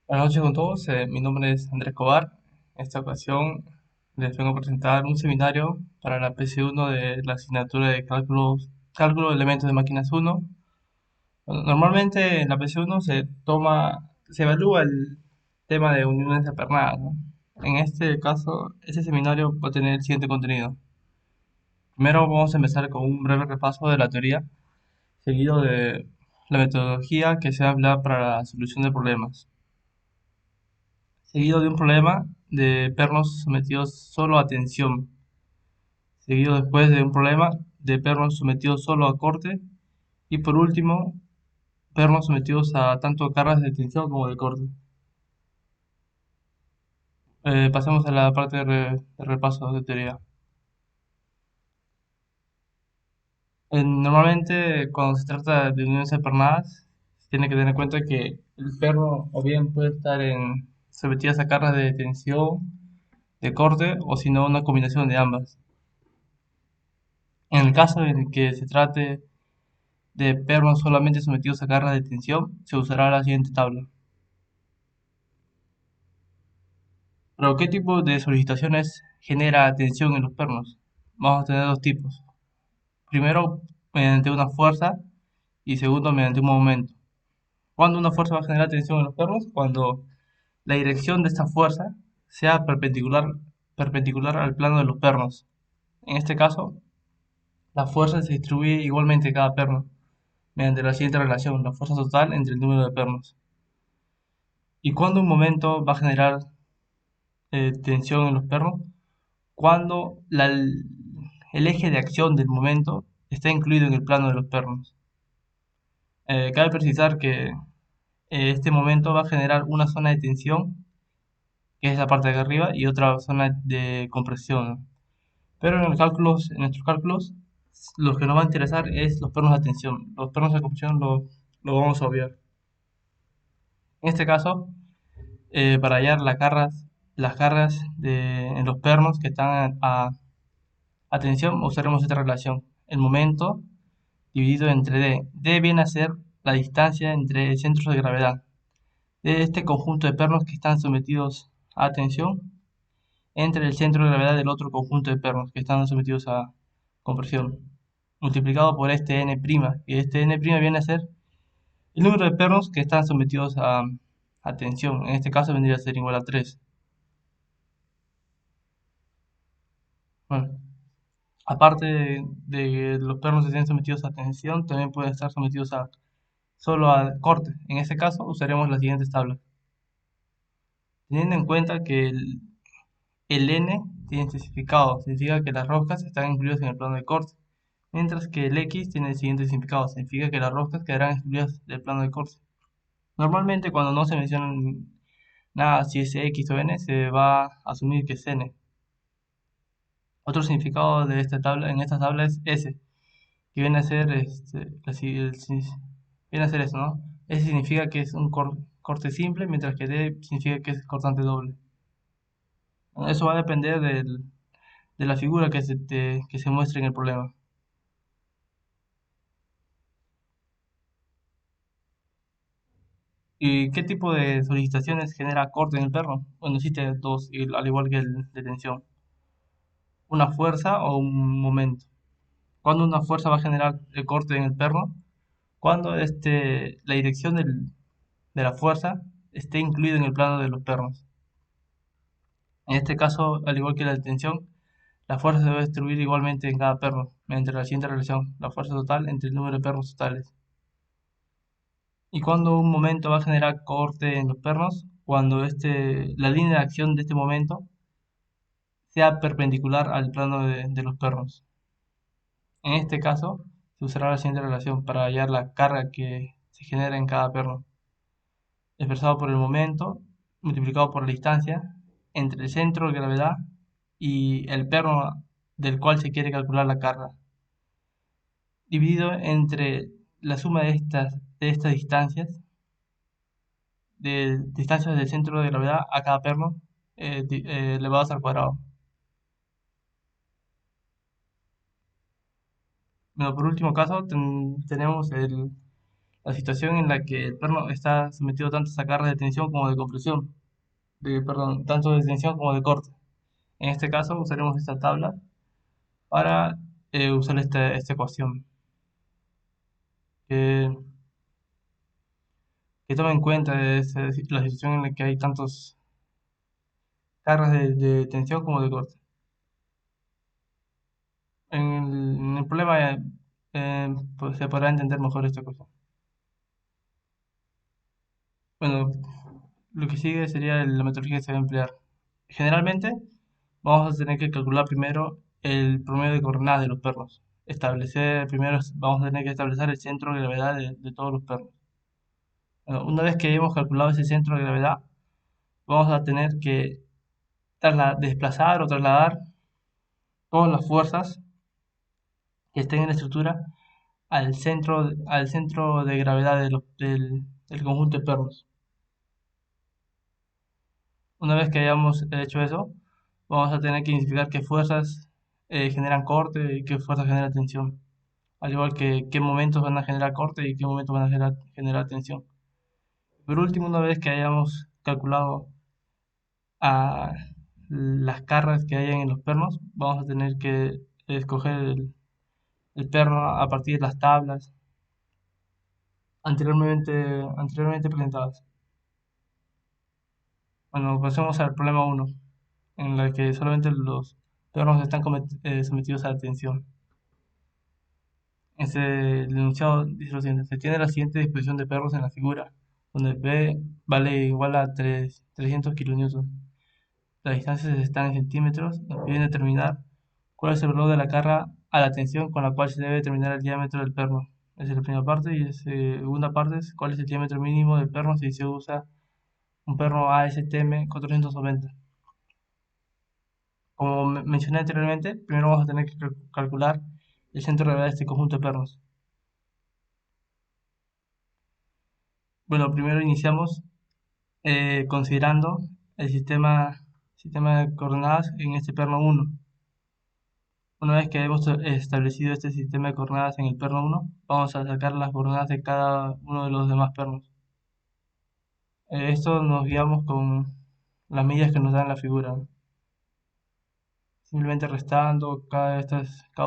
Buenas noches con todos, mi nombre es Andrés Cobar. En esta ocasión les vengo a presentar un seminario para la PC1 de la asignatura de cálculo de elementos de máquinas 1. Bueno, normalmente en la PC1 se evalúa el tema de uniones apernadas, ¿no? En este caso, este seminario va a tener el siguiente contenido. Primero vamos a empezar con un breve repaso de la teoría, seguido de la metodología que se habla para la solución de problemas, seguido de un problema de pernos sometidos solo a tensión, seguido después de un problema de pernos sometidos solo a corte y por último pernos sometidos a tanto cargas de tensión como de corte. Pasemos a la parte de repaso de teoría. Normalmente cuando se trata de uniones alternadas, se tiene que tener en cuenta que el perno o bien puede estar sometidas a cargas de tensión, de corte o si no una combinación de ambas. En el caso en el que se trate de pernos solamente sometidos a cargas de tensión, se usará la siguiente tabla. Pero ¿qué tipo de solicitaciones genera tensión en los pernos? Vamos a tener dos tipos. Primero, mediante una fuerza y segundo, mediante un momento. ¿Cuándo una fuerza va a generar tensión en los pernos? Cuando la dirección de esta fuerza sea perpendicular al plano de los pernos. En este caso, la fuerza se distribuye igualmente en cada perno, mediante la siguiente relación, la fuerza total entre el número de pernos. ¿Y cuándo un momento va a generar tensión en los pernos? Cuando el eje de acción del momento está incluido en el plano de los pernos. Cabe precisar que este momento va a generar una zona de tensión, que es la parte de acá arriba, y otra zona de compresión, ¿no? Pero en nuestros cálculos, lo que nos va a interesar es los pernos de tensión. Los pernos de compresión lo vamos a obviar. En este caso, para hallar las cargas en los pernos que están a tensión, usaremos esta relación. El momento dividido entre D. D viene a ser la distancia entre centros de gravedad de este conjunto de pernos que están sometidos a tensión entre el centro de gravedad del otro conjunto de pernos que están sometidos a compresión, multiplicado por este n', y este n' viene a ser el número de pernos que están sometidos a tensión. En este caso vendría a ser igual a 3. Bueno, aparte de que los pernos estén sometidos a tensión, también pueden estar sometidos solo a corte. En este caso usaremos las siguientes tablas. Teniendo en cuenta que el N tiene intensificado, significa que las roscas están incluidas en el plano de corte, mientras que el X tiene el siguiente significado, significa que las roscas quedarán excluidas del plano de corte. Normalmente cuando no se menciona nada si es X o N, se va a asumir que es N. Otro significado de en esta tabla es S, que viene a ser, viene a ser eso, ¿no? S significa que es un corte simple, mientras que D significa que es cortante doble. Bueno, eso va a depender de la figura que se muestre en el problema. ¿Y qué tipo de solicitaciones genera corte en el perno? Bueno, existe dos, al igual que el de tensión. Una fuerza o un momento. ¿Cuándo una fuerza va a generar el corte en el perno? Cuando la dirección de la fuerza esté incluida en el plano de los pernos. En este caso, al igual que la de tensión, la fuerza se debe distribuir igualmente en cada perno, mediante la siguiente relación, la fuerza total entre el número de pernos totales. ¿Y cuando un momento va a generar corte en los pernos? Cuando la línea de acción de este momento sea perpendicular al plano de los pernos. En este caso, se usará la siguiente relación para hallar la carga que se genera en cada perno, expresado por el momento multiplicado por la distancia entre el centro de gravedad y el perno del cual se quiere calcular la carga, dividido entre la suma de estas distancias, de distancias del centro de gravedad a cada perno, elevados al cuadrado. Bueno, por último caso, tenemos la situación en la que el perno está sometido tanto a cargas de tensión como de compresión, perdón, tanto de tensión como de corte. En este caso usaremos esta tabla para usar esta ecuación que, que toma en cuenta la situación en la que hay tantos cargas de tensión como de corte. En el problema pues, se podrá entender mejor esta cosa. Bueno, lo que sigue sería la metodología que se va a emplear. Generalmente vamos a tener que calcular primero el promedio de coordenadas de los pernos. Vamos a tener que establecer el centro de gravedad de todos los pernos. Bueno, una vez que hayamos calculado ese centro de gravedad, vamos a tener que desplazar o trasladar todas las fuerzas que estén en la estructura al centro de gravedad del conjunto de pernos. Una vez que hayamos hecho eso, vamos a tener que identificar qué fuerzas generan corte y qué fuerzas generan tensión. Al igual que qué momentos van a generar corte y qué momentos van a generar tensión. Por último, una vez que hayamos calculado a las cargas que hayan en los pernos, vamos a tener que escoger el perno a partir de las tablas anteriormente presentadas. Bueno, pasemos al problema uno, en el que solamente los pernos están sometidos a tensión. El enunciado dice lo siguiente: se tiene la siguiente disposición de perros en la figura, donde P vale igual a 300 kilonewtons. Las distancias están en centímetros. Nos piden determinar cuál es el valor de la carga a la tensión con la cual se debe determinar el diámetro del perno. Esa es la primera parte. Y la segunda parte es cuál es el diámetro mínimo del perno si se usa un perno ASTM 490. Como mencioné anteriormente, primero vamos a tener que calcular el centro de gravedad de este conjunto de pernos. Bueno, primero iniciamos considerando el sistema de coordenadas en este perno 1. Una vez que hemos establecido este sistema de coordenadas en el perno 1, vamos a sacar las coordenadas de cada uno de los demás pernos. Esto nos guiamos con las medidas que nos dan la figura. Simplemente restando cada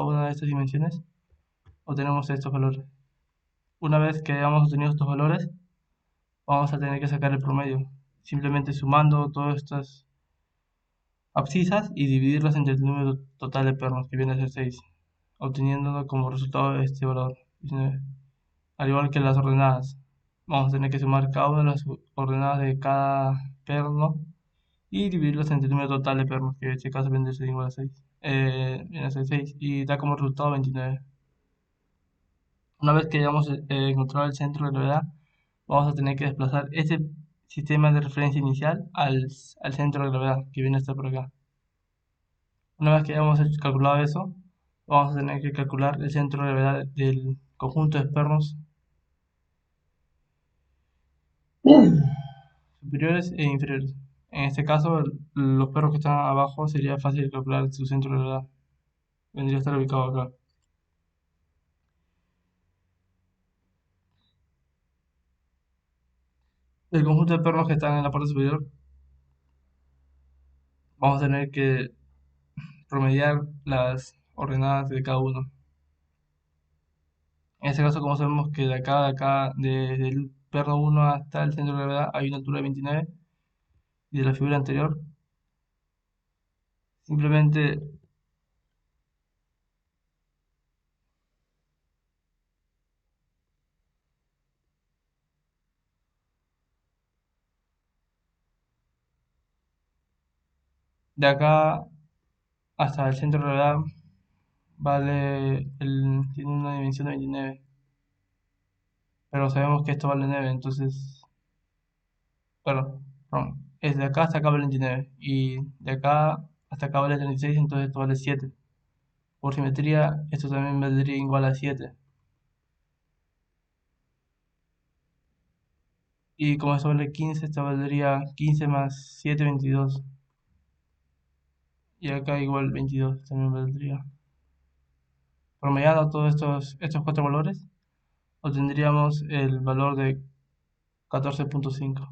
una de estas dimensiones, obtenemos estos valores. Una vez que hayamos obtenido estos valores, vamos a tener que sacar el promedio, simplemente sumando todas estas abscisas y dividirlas entre el número total de pernos, que viene a ser 6, obteniendo como resultado este valor, 19. Al igual que las ordenadas, vamos a tener que sumar cada una de las ordenadas de cada perno y dividirlas entre el número total de pernos, que en este caso viene a ser igual a 6. Viene a ser 6 y da como resultado 29. Una vez que hayamos encontrado el centro de gravedad, vamos a tener que desplazar este sistema de referencia inicial al centro de gravedad, que viene a estar por acá. Una vez que hayamos calculado eso, vamos a tener que calcular el centro de gravedad del conjunto de pernos superiores e inferiores. En este caso, los perros que están abajo sería fácil calcular su centro de gravedad. Vendría a estar ubicado acá. Del conjunto de perros que están en la parte superior, vamos a tener que promediar las ordenadas de cada uno. En este caso, como sabemos que desde el perno 1 hasta el centro de gravedad hay una altura de 29, y de la figura anterior, simplemente de acá hasta el centro de gravedad tiene una dimensión de 29, pero sabemos que esto vale 9, entonces, perdón, es de acá hasta acá vale 29, y de acá hasta acá vale 36, entonces esto vale 7. Por simetría, esto también valdría igual a 7. Y como esto vale 15, esto valdría 15 más 7, 22. Y acá igual 22 también valdría. Promediando todos estos cuatro valores, obtendríamos el valor de 14.5.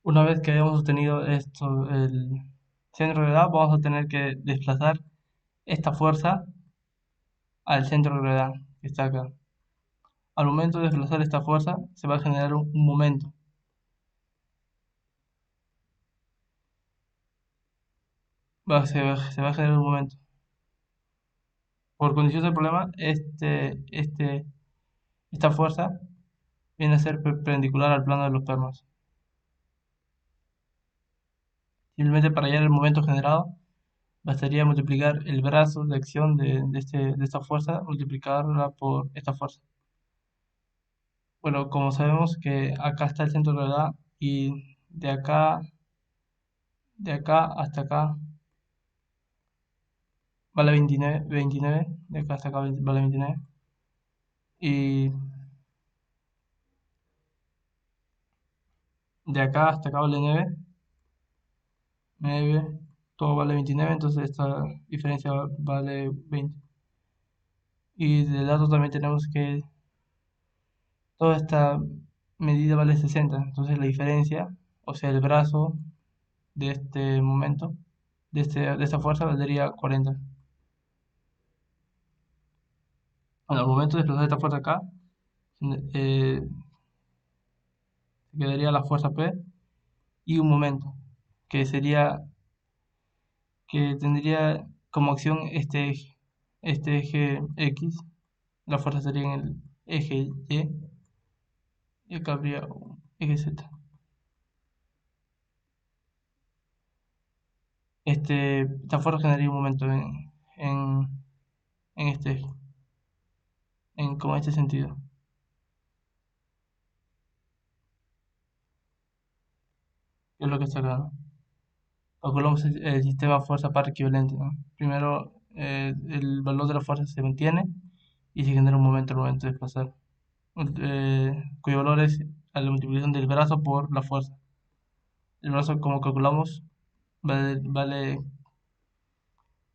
Una vez que hayamos obtenido esto, el centro de gravedad, vamos a tener que desplazar esta fuerza al centro de gravedad que está acá. Al momento de desplazar esta fuerza, se va a generar un momento. Se va a generar un momento. Por condición del problema, esta fuerza viene a ser perpendicular al plano de los pernos. Simplemente para hallar el momento generado, bastaría multiplicar el brazo de acción de esta fuerza, multiplicarla por esta fuerza. Bueno, como sabemos que acá está el centro de gravedad y de acá hasta acá vale 29, de acá hasta acá vale 29. Y de acá hasta acá vale 9, todo vale 29, entonces esta diferencia vale 20. Y del lado también tenemos que toda esta medida vale 60, entonces la diferencia, o sea, el brazo de este momento, de esta fuerza, valdría 40. Bueno, al momento de desplazar esta fuerza acá, eh, se quedaría la fuerza P y un momento, que sería, que tendría como acción este eje X, la fuerza sería en el eje y acá habría un eje Z. Esta fuerza generaría un momento en, en este eje, como este sentido, que es lo que está acá, ¿no? Calculamos el sistema fuerza par equivalente, ¿no? Primero, el valor de la fuerza se mantiene y se genera un momento al momento de desplazar, cuyo valor es a la multiplicación del brazo por la fuerza. El brazo, como calculamos, vale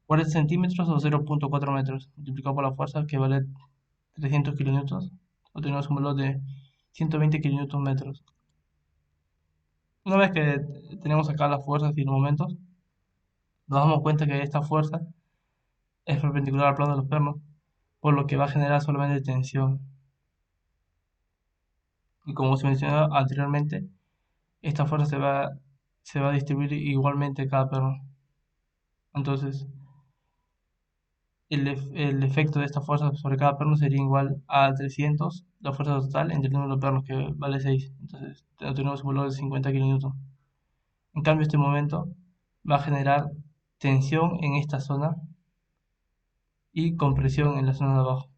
40 centímetros o 0.4 metros, multiplicado por la fuerza, que vale 300 kilonewtons, obtenemos un valor de 120 kilonewton metros. Una vez que tenemos acá las fuerzas y los momentos, nos damos cuenta que esta fuerza es perpendicular al plano de los pernos, por lo que va a generar solamente tensión. Y como se mencionó anteriormente, esta fuerza se va a distribuir igualmente en cada perno. Entonces, el efecto de esta fuerza sobre cada perno sería igual a 300, la fuerza total entre el número de pernos, que vale 6. Entonces, tenemos un valor de 50 kN. En cambio, este momento va a generar tensión en esta zona y compresión en la zona de abajo.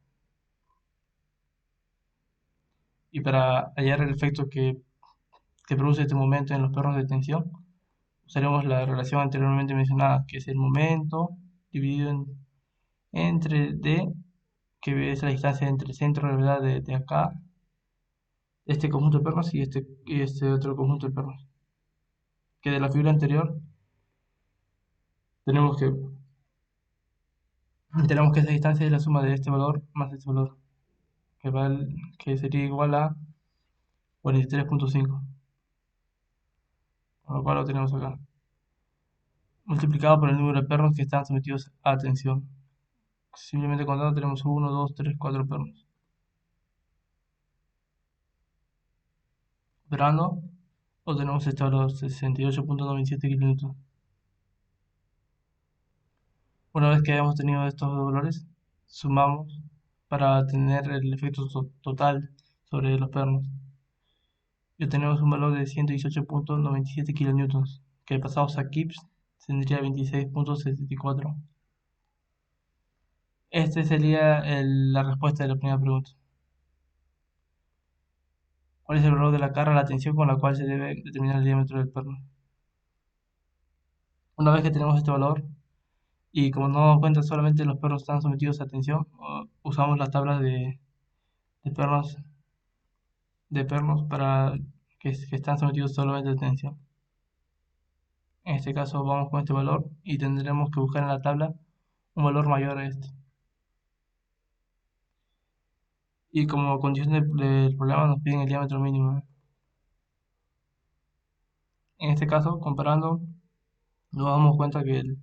Y para hallar el efecto que produce este momento en los pernos de tensión, usaremos la relación anteriormente mencionada, que es el momento dividido entre D, que es la distancia entre el centro de gravedad de acá, este conjunto de pernos, y este otro conjunto de pernos. Que de la figura anterior tenemos que, tenemos que esa distancia es la suma de este valor más este valor, que sería igual a 43.5, con lo cual lo tenemos acá, multiplicado por el número de pernos que están sometidos a tensión. Simplemente contando tenemos 1, 2, 3, 4 pernos. Operando, obtenemos este valor, 68.97 kilómetros. Una vez que hayamos tenido estos dos valores, sumamos para tener el efecto total sobre los pernos. Y obtenemos un valor de 118.97 kilonewtons, que pasados a Gibbs tendría 26.74. Este sería la respuesta de la primera pregunta. ¿Cuál es el valor de la carga a la tensión con la cual se debe determinar el diámetro del perno? Una vez que tenemos este valor, y como nos damos cuenta solamente los pernos están sometidos a tensión, usamos las tablas de pernos para que están sometidos solamente a tensión. En este caso vamos con este valor y tendremos que buscar en la tabla un valor mayor a este. Y como condición del problema nos piden el diámetro mínimo. En este caso, comparando, nos damos cuenta que el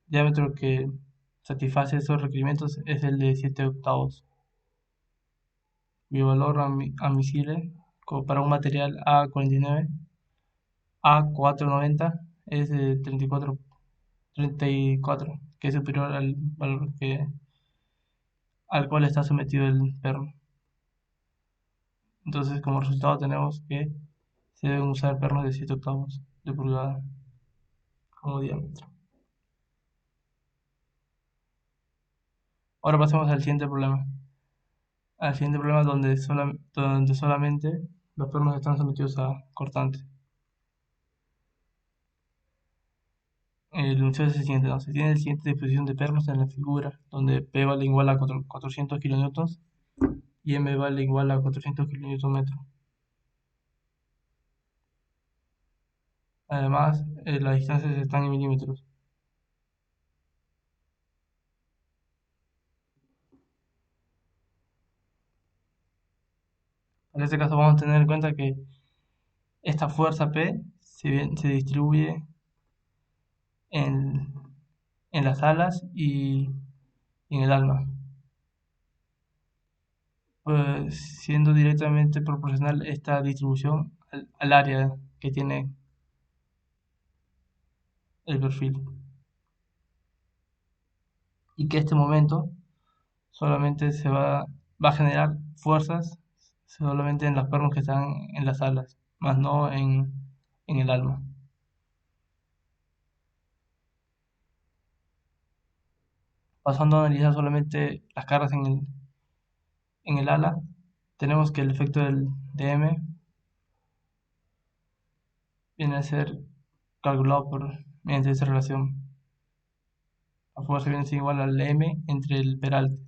diámetro que satisface esos requerimientos es el de 7 octavos. Mi valor admisible para un material A49, A490 es de 34, que es superior al valor al cual está sometido el perno. Entonces, como resultado tenemos que se deben usar pernos de 7 octavos de pulgada como diámetro. Ahora pasemos al siguiente problema. Al siguiente problema donde solamente los pernos están sometidos a cortante. El enunciado es el siguiente, ¿no? Se tiene la siguiente disposición de pernos en la figura, donde P vale igual a 400 kilonewtons y M vale igual a 400 kilonewton metro. Además, las distancias están en milímetros. En este caso vamos a tener en cuenta que esta fuerza P se distribuye en, en las alas y en el alma, pues siendo directamente proporcional esta distribución al área que tiene el perfil. Y que este momento solamente va a generar fuerzas solamente en los pernos que están en las alas, más no en el alma. Pasando a analizar solamente las cargas en el ala, tenemos que el efecto del DM viene a ser calculado mediante esa relación. La fuerza viene a ser igual al M entre el peralte.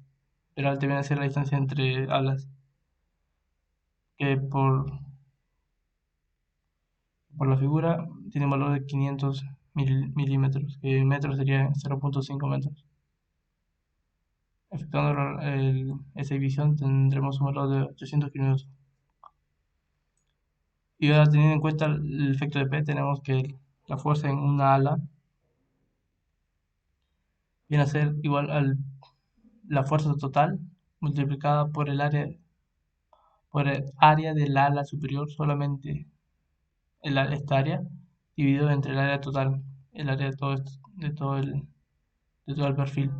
Peralte viene a ser la distancia entre alas, que por la figura tiene un valor de 500 milímetros, que en metros sería 0.5 metros. Efectuando esa división tendremos un valor de 800 kilómetros. Y ahora teniendo en cuenta el efecto de P, tenemos que la fuerza en una ala viene a ser igual a la fuerza total multiplicada por el área del ala superior, solamente esta área, dividido entre el área total, el área de de todo el perfil.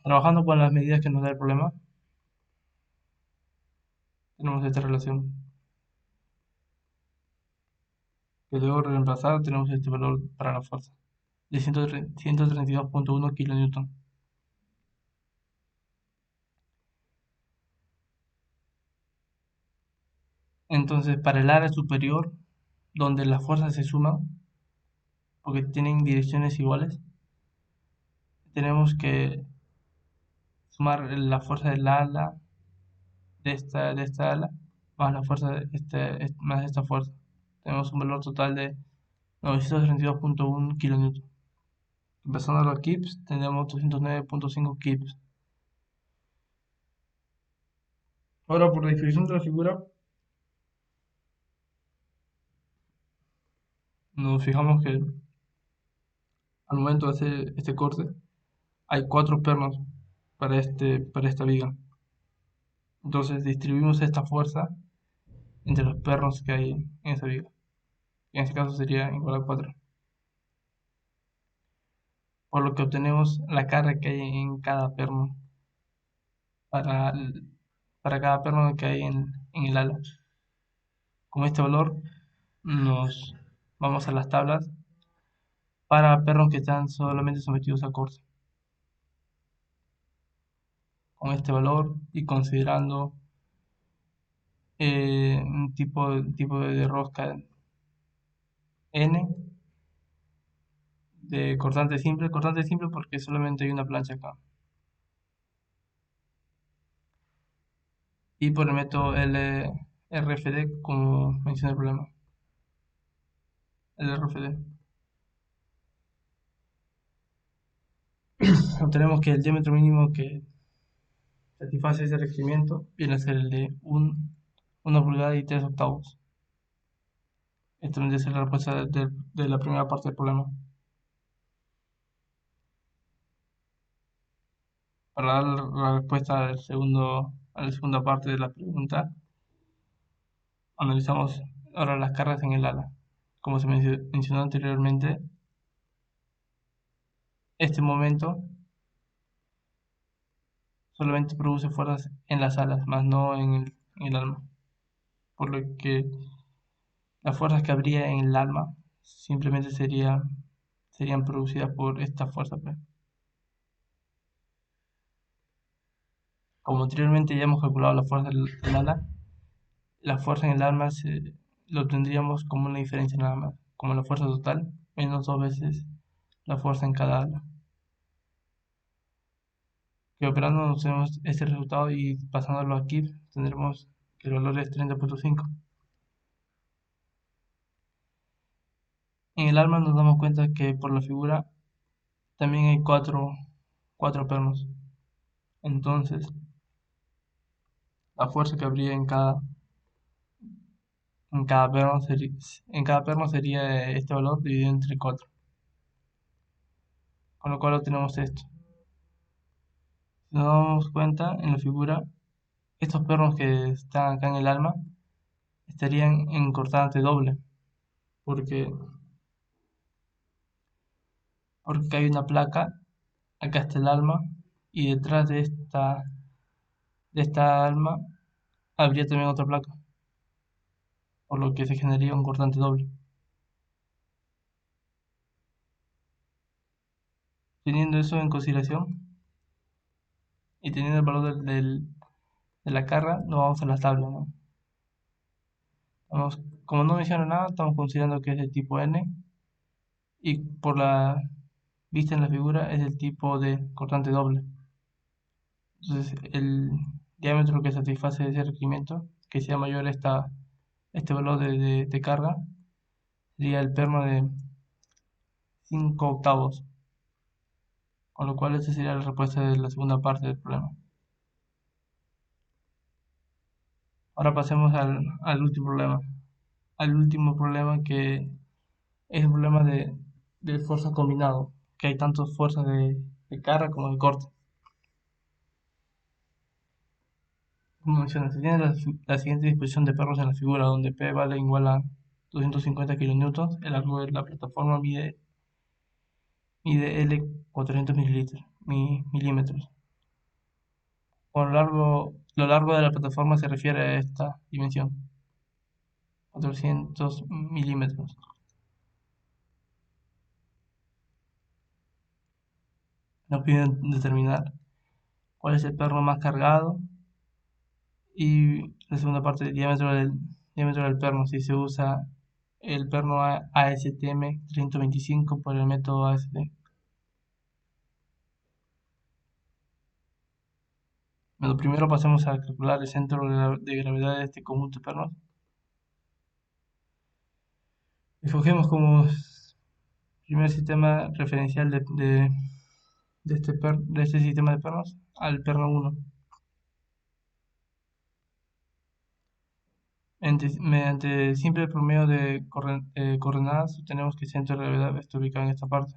Trabajando con las medidas que nos da el problema, tenemos esta relación. Que luego reemplazar tenemos este valor para la fuerza de 132.1 kilonewton. Entonces, para el área superior, donde las fuerzas se suman, porque tienen direcciones iguales, tenemos que sumar la fuerza del ala, de esta ala, más la fuerza más esta fuerza. Tenemos un valor total de 932.1 kilonewton. Empezando los kips, tendremos 209.5 kips. Ahora, por la distribución de la figura, nos fijamos que al momento de hacer este corte, hay 4 pernos para esta viga. Entonces distribuimos esta fuerza entre los pernos que hay en esa viga. En este caso sería igual a 4. Por lo que obtenemos la carga que hay en cada perno para, para cada perno que hay en el ala. Con este valor nos vamos a las tablas para pernos que están solamente sometidos a corte. Con este valor y considerando un tipo de rosca N de cortante simple porque solamente hay una plancha acá. y por el método LRFD como menciona el problema. LRFD. Obtenemos que el diámetro mínimo que satisface ese requerimiento viene a ser el de 1 pulgada y 3 octavos. Esta vendría a ser la respuesta de la primera parte del problema. Para dar la respuesta a la segunda parte de la pregunta, analizamos ahora las cargas en el ala. Como se mencionó anteriormente, este momento solamente produce fuerzas en las alas, más no en el alma. Por lo que las fuerzas que habría en el alma simplemente serían producidas por esta fuerza, pues. Como anteriormente ya hemos calculado la fuerza del ala, la fuerza en el alma lo obtendríamos como una diferencia nada más, como la fuerza total menos 2 veces la fuerza en cada ala. Que operando nos tenemos este resultado y pasándolo aquí tendremos que el valor es 30.5. En el alma nos damos cuenta que por la figura también hay cuatro pernos. Entonces, la fuerza que habría en cada perno sería este valor dividido entre 4. Con lo cual obtenemos esto. Si nos damos cuenta en la figura, estos pernos que están acá en el alma estarían en cortante doble, porque, porque hay una placa, acá está el alma, y detrás de esta alma habría también otra placa, por lo que se generaría un cortante doble. Teniendo eso en consideración y teniendo el valor de la carga, nos vamos a la tabla, ¿no? Como no menciona nada, estamos considerando que es de tipo N y por la vista en la figura es del tipo de cortante doble. Entonces, el diámetro que satisface ese requerimiento, que sea mayor a este valor de carga, sería el perno de 5 octavos, con lo cual esa sería la respuesta de la segunda parte del problema. Ahora pasemos al último problema. Al último problema que es el problema de fuerza combinado, que hay tanto fuerzas de carga como de corte. Como menciona, se tiene la siguiente disposición de perros en la figura, donde P vale igual a 250 kilonewtons, el largo de la plataforma mide L 400 milímetros. Lo largo de la plataforma se refiere a esta dimensión, 400 milímetros. Nos piden determinar cuál es el perno más cargado y la segunda parte, el diámetro del perno, si se usa el perno ASTM 325 por el método AST. Bueno, primero pasemos a calcular el centro de gravedad de este conjunto de pernos. Escogemos como primer sistema referencial de este sistema de pernos al perno 1. Mediante simple promedio de coordenadas, tenemos que el centro de gravedad está ubicado en esta parte.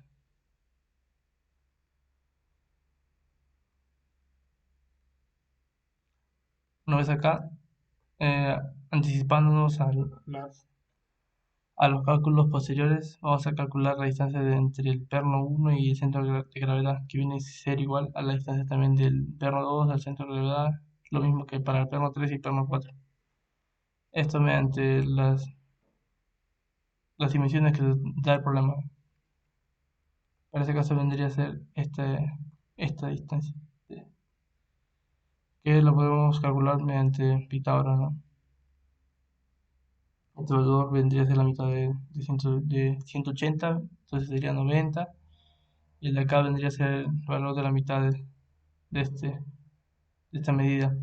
Una vez acá, anticipándonos a los cálculos posteriores, vamos a calcular la distancia entre el perno 1 y el centro de gravedad, que viene a ser igual a la distancia también del perno 2 al centro de gravedad, lo mismo que para el perno 3 y el perno 4. Esto mediante las dimensiones que da el problema. Para ese caso vendría a ser esta distancia, que lo podemos calcular mediante Pitágoras, ¿no? Este valor vendría a ser la mitad de 180, entonces sería 90, y el de acá vendría a ser el valor de la mitad de esta medida.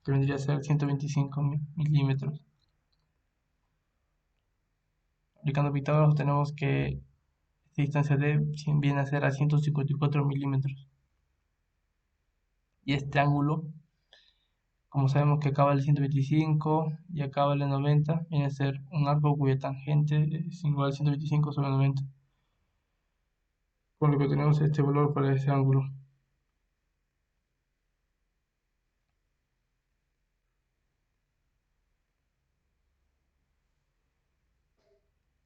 que vendría a ser 125 milímetros. Aplicando Pitágoras tenemos que esta distancia D viene a ser a 154 milímetros. Y este ángulo, como sabemos que acaba el 125 y acaba el 90, viene a ser un arco cuya tangente es igual a 125 sobre 90. Por lo que tenemos este valor para ese ángulo.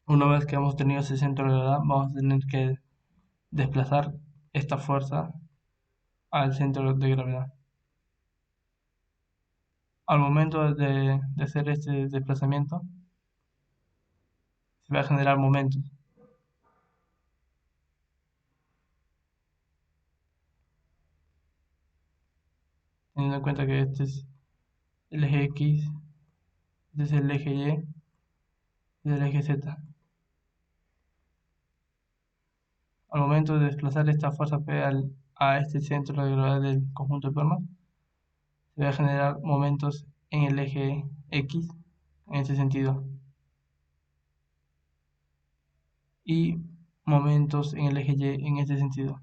Una vez que hemos tenido ese centro de gravedad, vamos a tener que desplazar esta fuerza al centro de gravedad. Al momento de hacer este desplazamiento, se va a generar momentos. Teniendo en cuenta que este es el eje X, este es el eje Y, este es el eje Z. Al momento de desplazar esta fuerza P a este centro de gravedad del conjunto de pernos, se va a generar momentos en el eje X, en este sentido, y momentos en el eje Y, en este sentido.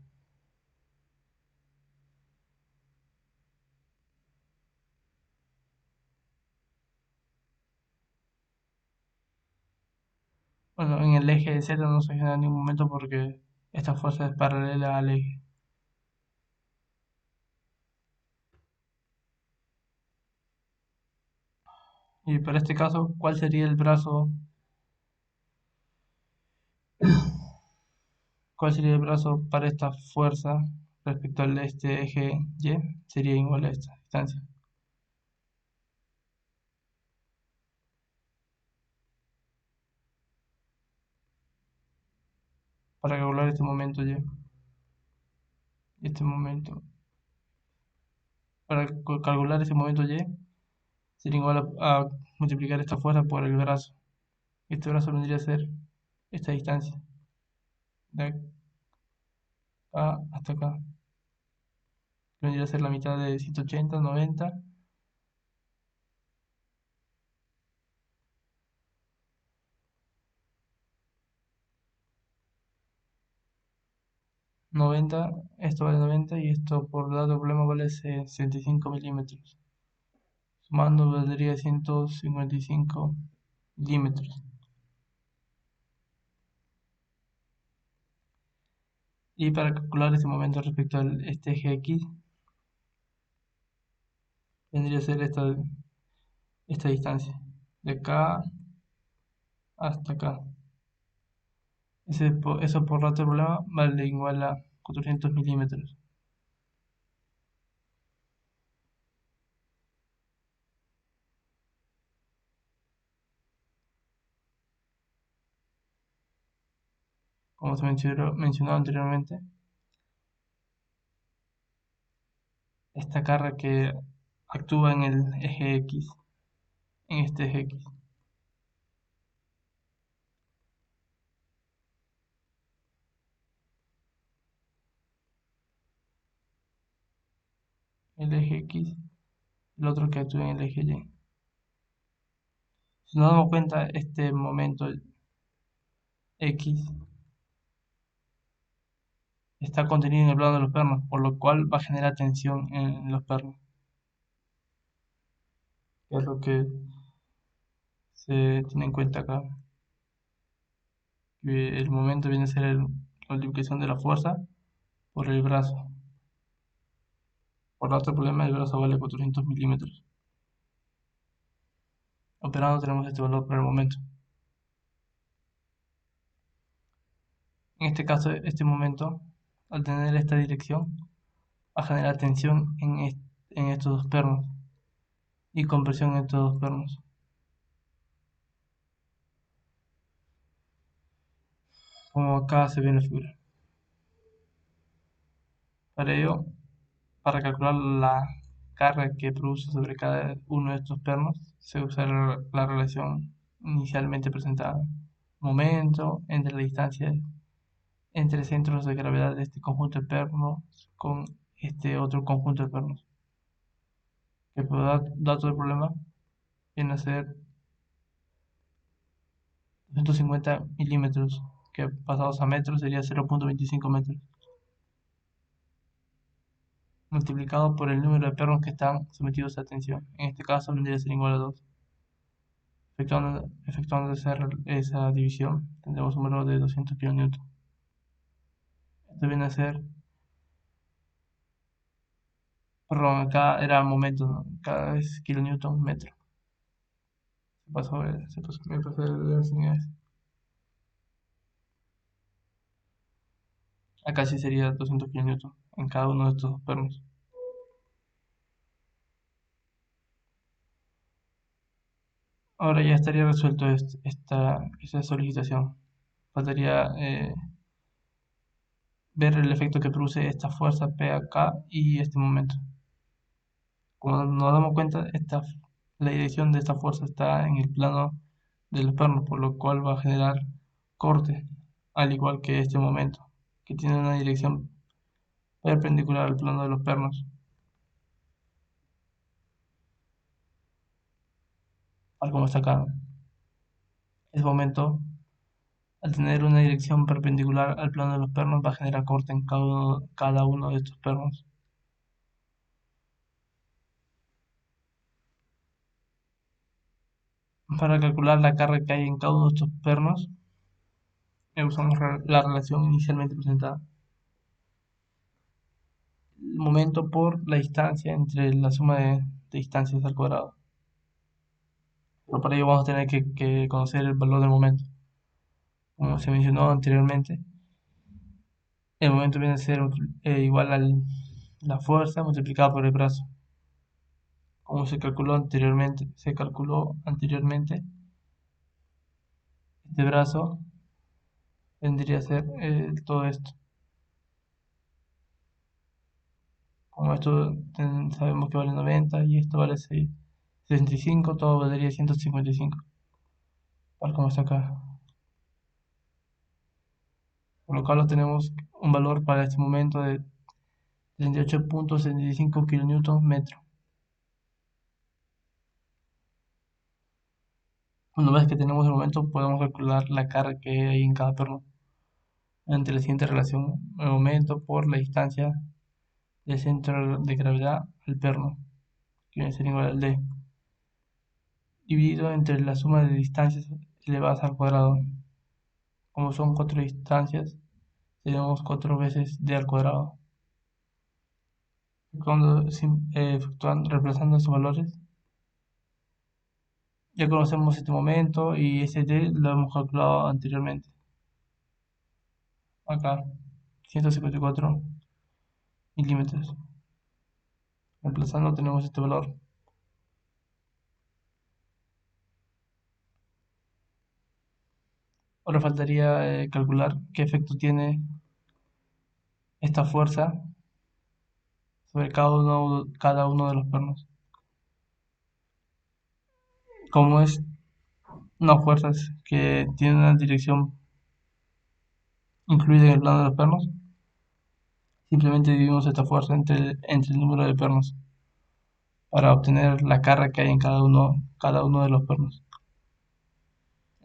Bueno, en el eje Z no se genera ningún momento porque esta fuerza es paralela al eje. Y para este caso, ¿cuál sería el brazo? ¿Cuál sería el brazo para esta fuerza respecto al este eje Y? Sería igual a esta distancia. Para calcular este momento Y. Este momento. Para calcular ese momento Y sería igual a multiplicar esta fuerza por el brazo. Este brazo vendría a ser esta distancia. De acá hasta acá. Vendría a ser la mitad de 180, 90. 90, esto vale 90 y esto por dato problema vale 65 milímetros. Sumando valdría 155 milímetros. Y para calcular ese momento respecto al este eje X, vendría a ser esta distancia. De acá hasta acá. Eso por dato problema vale igual a 400 milímetros. Como se mencionó anteriormente, esta carga que actúa en el eje X, en este eje X. El eje X, el otro que actúa en el eje Y. Si nos damos cuenta, este momento X está contenido en el plano de los pernos, por lo cual va a generar tensión en los pernos, que es lo que se tiene en cuenta acá, que el momento viene a ser la multiplicación de la fuerza por el brazo. Por otro problema, el brazo vale 400 milímetros. Operando tenemos este valor por el momento. En este caso, este momento, al tener esta dirección, va a generar tensión en estos dos pernos y compresión en estos dos pernos. Como acá se ve en la figura. Para ello, para calcular la carga que produce sobre cada uno de estos pernos, se usa la relación inicialmente presentada. Momento entre la distancia entre centros de gravedad de este conjunto de pernos con este otro conjunto de pernos. que por dato del problema viene a ser 250 milímetros, que pasados a metros sería 0.25 metros, multiplicado por el número de perros que están sometidos a tensión. En este caso vendría a ser igual a 2. Efectuando esa división, tendremos un valor de 200 kN. Esto viene a ser, perdón, acá era momento, ¿no? Cada vez kilonewton metro. Me pasó de las unidades. Acá sí sería 200 kN en cada uno de estos dos pernos. Ahora ya estaría resuelto esta solicitación. Faltaría ver el efecto que produce esta fuerza P acá y este momento. Como nos damos cuenta, la dirección de esta fuerza está en el plano de los pernos, por lo cual va a generar corte, al igual que este momento, que tiene una dirección perpendicular al plano de los pernos, tal como está acá. Este momento, al tener una dirección perpendicular al plano de los pernos, va a generar corte en cada uno de estos pernos. Para calcular la carga que hay en cada uno de estos pernos, usamos la relación inicialmente presentada. El momento por la distancia entre la suma de distancias al cuadrado. Pero para ello vamos a tener que conocer el valor del momento. Como se mencionó anteriormente, el momento viene a ser igual a la fuerza multiplicada por el brazo. Como se calculó anteriormente, este brazo vendría a ser todo esto. Como esto sabemos que vale 90 y esto vale 65, todo valdría 155, tal como está acá. Por lo cual tenemos un valor para este momento de 38.75 kN metro. Una vez que tenemos el momento, podemos calcular la carga que hay en cada perno ante la siguiente relación: el momento por la distancia del centro de gravedad al perno, que viene a ser igual al D, dividido entre la suma de distancias elevadas al cuadrado. Como son 4 distancias, tenemos 4 veces D al cuadrado. Reemplazando estos valores, ya conocemos este momento y ese D lo hemos calculado anteriormente. Acá, 154 milímetros. Reemplazando tenemos este valor. Ahora faltaría calcular qué efecto tiene esta fuerza sobre cada uno de los pernos. Como es una fuerza que tiene una dirección incluida en el plano de los pernos, simplemente dividimos esta fuerza entre el número de pernos para obtener la carga que hay en cada uno de los pernos.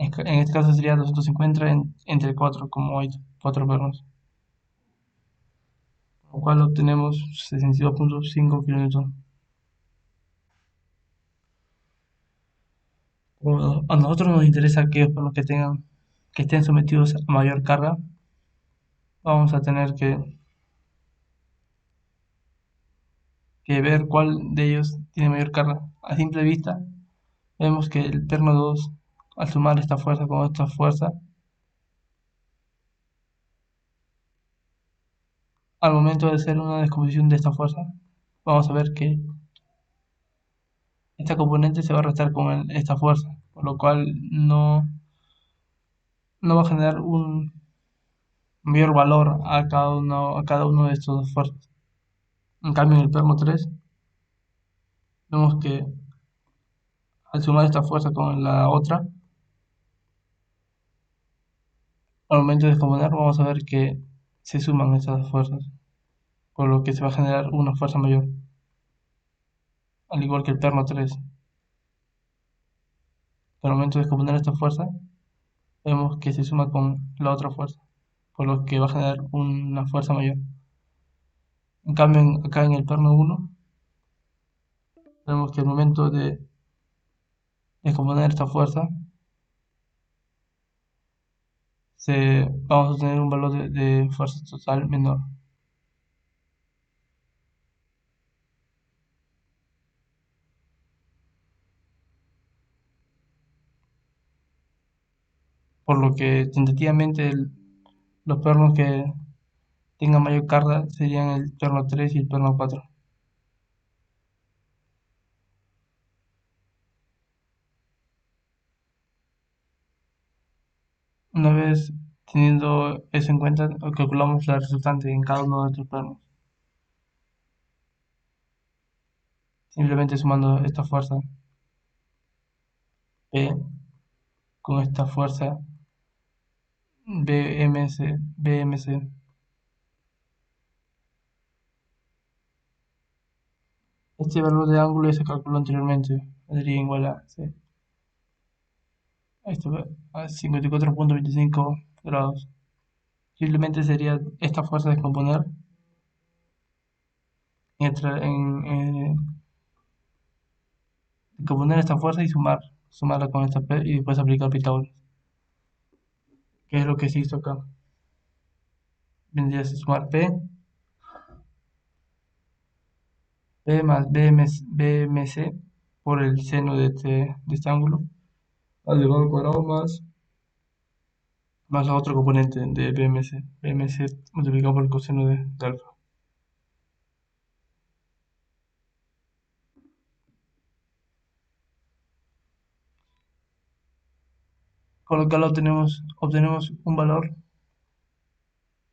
En este caso sería 250 entre 4, como hay 4 pernos, con lo cual obtenemos 62.5 kN. Como a nosotros nos interesa aquellos pernos que estén sometidos a mayor carga, vamos a tener que ver cuál de ellos tiene mayor carga. A simple vista, vemos que el perno 2, al sumar esta fuerza con esta fuerza, al momento de hacer una descomposición de esta fuerza, vamos a ver que esta componente se va a restar con esta fuerza, por lo cual no va a generar un mayor valor a cada uno de estos dos fuerzas. En cambio, en el perno 3, vemos que al sumar esta fuerza con la otra, al momento de descomponer, vamos a ver que se suman esas fuerzas, por lo que se va a generar una fuerza mayor. al igual que el perno 3. Al momento de descomponer esta fuerza, vemos que se suma con la otra fuerza, por lo que va a generar una fuerza mayor. En cambio, acá en el perno 1, vemos que al momento de descomponer esta fuerza, vamos a tener un valor de fuerza total menor, por lo que tentativamente los pernos que tengan mayor carga serían el perno 3 y el perno 4. Una vez teniendo eso en cuenta, calculamos la resultante en cada uno de estos pernos, simplemente sumando esta fuerza P con esta fuerza BMC. Este valor de ángulo ya se calculó anteriormente, sería igual a, sí, esto, a 54,25 grados. Simplemente sería esta fuerza descomponer, descomponer esta fuerza y sumarla con esta P y después aplicar Pitágoras, que es lo que se hizo acá. Vendría a ser sumar P más BMC por el seno de este ángulo, elevado al cuadrado más la otra componente de BMC multiplicado por el coseno de alfa. Con lo cual obtenemos un valor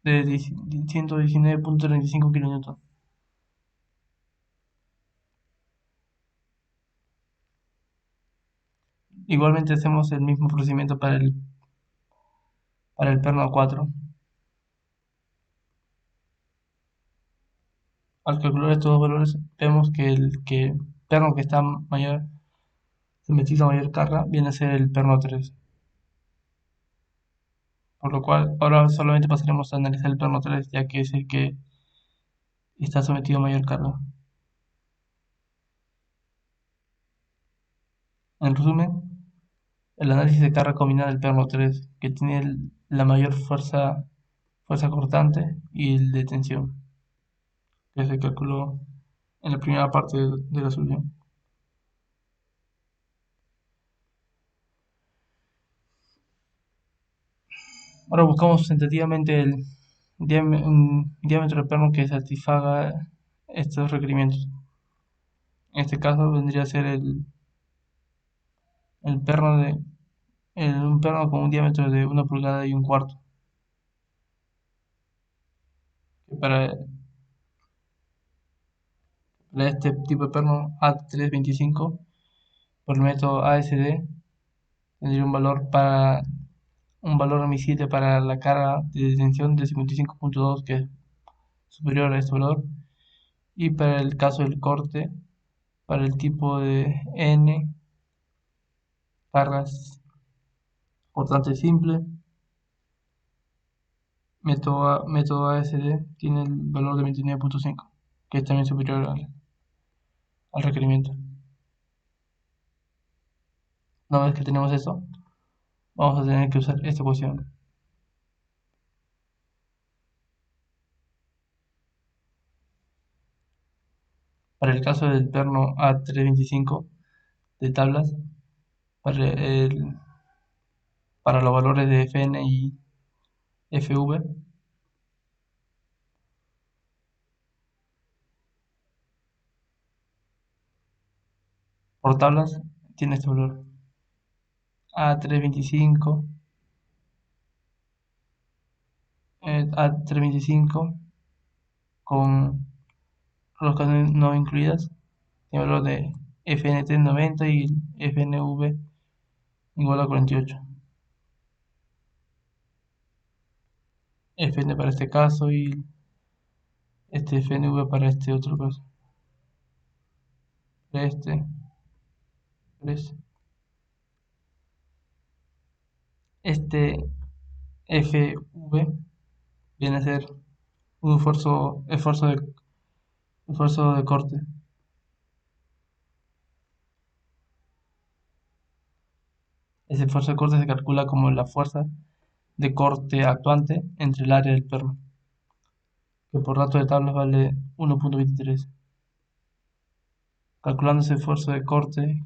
de 119,35 kN. Igualmente hacemos el mismo procedimiento para el perno 4. Al calcular estos dos valores, vemos que el perno que está sometido a mayor carga viene a ser el perno 3. Por lo cual, ahora solamente pasaremos a analizar el perno 3, ya que es el que está sometido a mayor carga. En resumen, el análisis de carga combinada del perno 3, que tiene la mayor fuerza cortante y el de tensión, que se calculó en la primera parte de la solución. Ahora buscamos tentativamente un diámetro de perno que satisfaga estos requerimientos. En este caso vendría a ser el perno un perno con un diámetro de 1,25 pulgadas. Que para este tipo de perno A325, por el método ASD, tendría un valor admisible para la carga de tensión de 55,2, que es superior a este valor. Y para el caso del corte, para el tipo de N, cargas cortante simple, método ASD tiene el valor de 29,5, que es también superior al requerimiento. Una vez que tenemos eso, vamos a tener que usar esta ecuación. Para el caso del perno A325 de tablas, para, para los valores de Fn y Fv, por tablas, tiene este valor. A325, A325 con roscas no incluidas, tiene valor de FNT 90 y FNV igual a 48. Fn para este caso y este FNV para este otro caso. este, este, este FV viene a ser un esfuerzo de corte. Ese esfuerzo de corte se calcula como la fuerza de corte actuante entre el área del perno, que por datos de tablas vale 1.23. Calculando ese esfuerzo de corte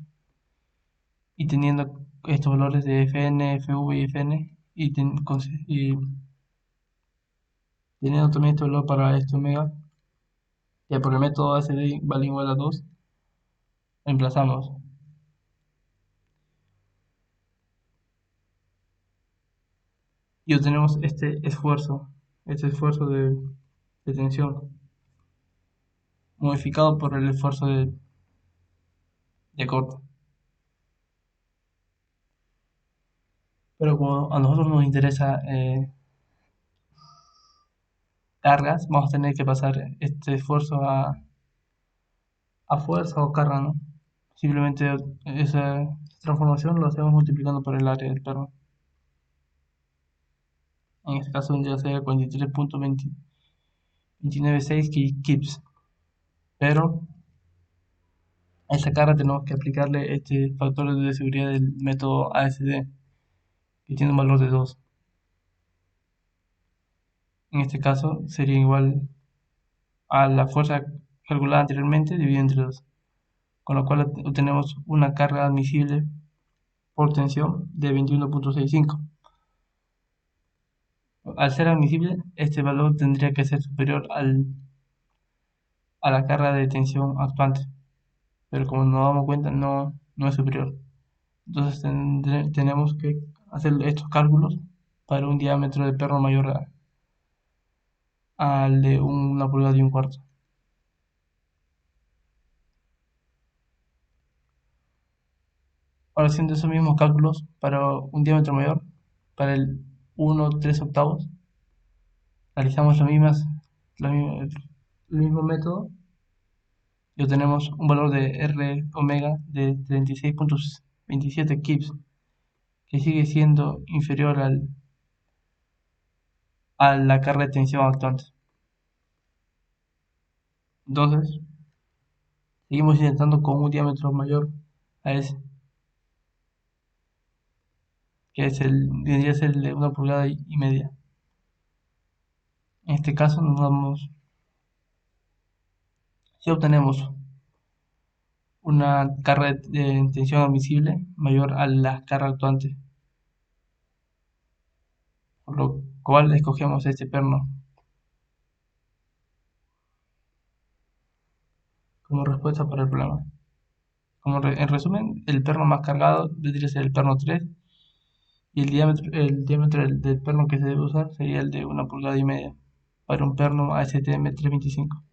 y teniendo estos valores de Fn, Fv y Fn, y teniendo también este valor para este omega, que por el método ACD vale igual a 2, reemplazamos y obtenemos este esfuerzo de tensión, modificado por el esfuerzo de corte. Pero como a nosotros nos interesa cargas, vamos a tener que pasar este esfuerzo a fuerza o carga, ¿no? Simplemente esa transformación lo hacemos multiplicando por el área del perno. En este caso vendría a ser 43.296 kips. Pero a esa carga tenemos que aplicarle este factor de seguridad del método ASD, que tiene un valor de 2. En este caso sería igual a la fuerza calculada anteriormente dividido entre 2, con lo cual obtenemos una carga admisible por tensión de 21.65. Al ser admisible, este valor tendría que ser superior a la carga de tensión actuante, pero como nos damos cuenta no es superior. Entonces tenemos que hacer estos cálculos para un diámetro de perno mayor al de 1,25 pulgadas. Ahora haciendo esos mismos cálculos para un diámetro mayor, para el 1,3 octavos, realizamos el mismo método y obtenemos un valor de R omega de 36.27 kips, que sigue siendo inferior a la carga de tensión actuante. Entonces, seguimos intentando con un diámetro mayor a ese, que vendría a ser el de 1,5 pulgadas. En este caso, si obtenemos una carga de tensión admisible mayor a la carga actuante, por lo cual escogemos este perno como respuesta para el problema. En resumen, el perno más cargado debería ser el perno 3 y el diámetro del perno que se debe usar sería el de 1,5 pulgadas para un perno ASTM 325.